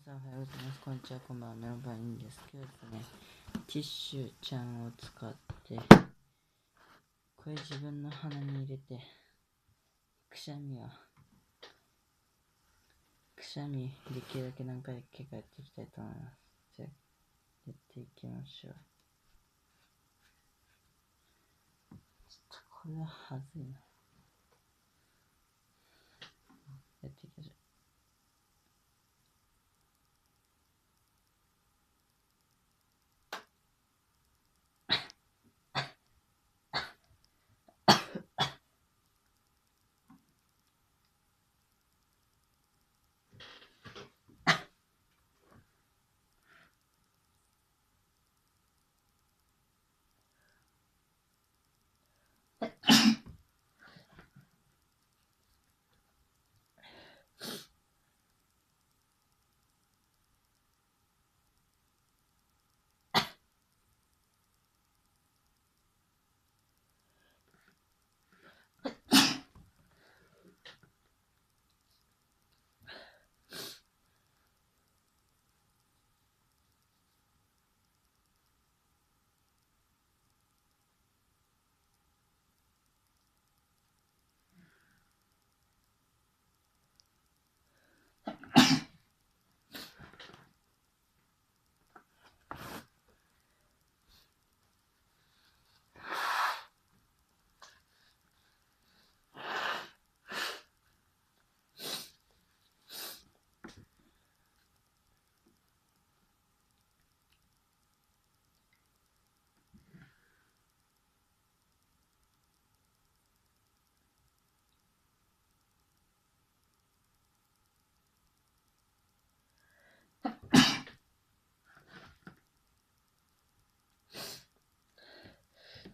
さんおはようございます。こんにちは、こんばんは。メロンパンです。今日ですね、ティッシュちゃんを使って、これ自分の鼻に入れて、くしゃみできるだけ何回かやっていきたいと思います。じゃあ、やっていきましょう。ちょっとこれははずいな。やっていきましょう。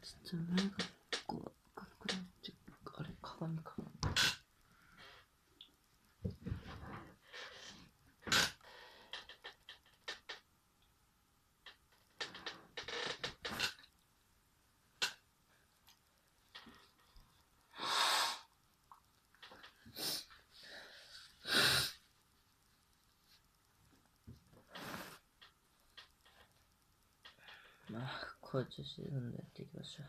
ちょっと目がこう、あれ、鏡か。まあ、こう調子でどんどんやっていきましょう。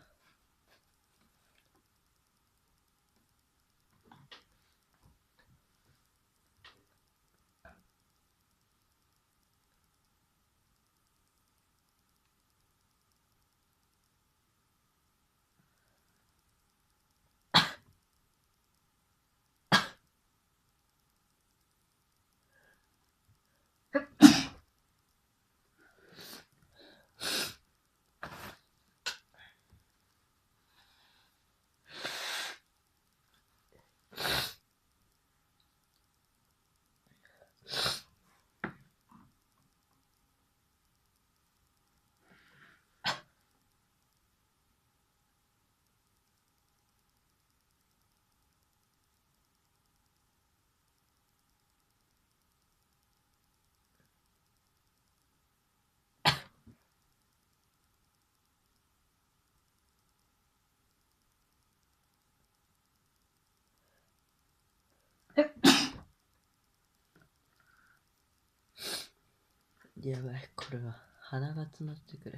やばい、これは鼻が詰まってくる。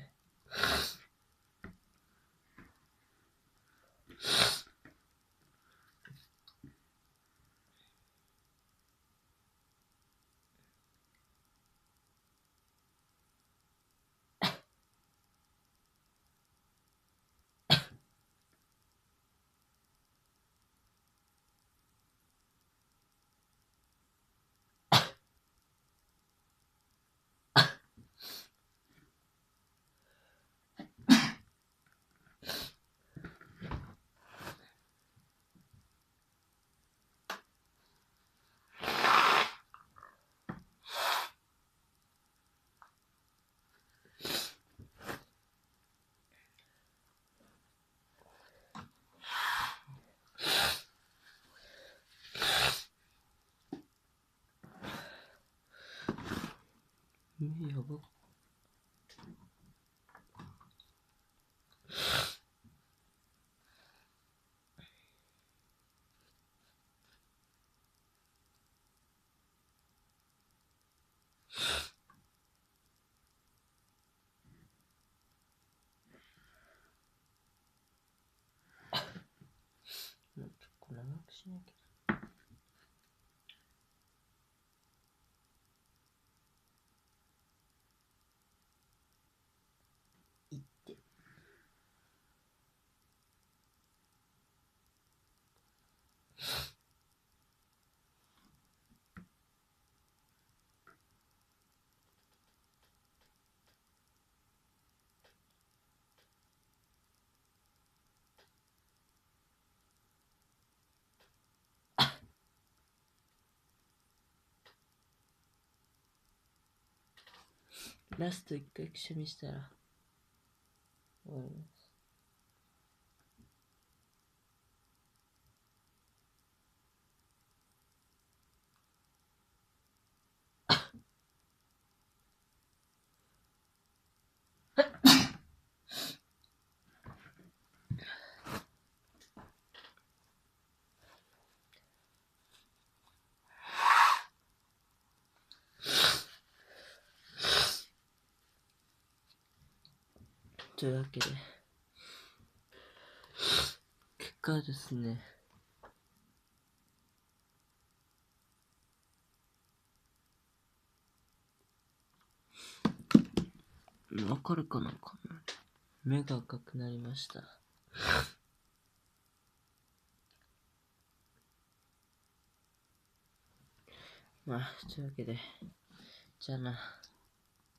目やば。ラスト一回くしゃみしたら終わります。というわけで、結果はですね、わかるかな。目が赤くなりました。まあ、というわけで、じゃあな。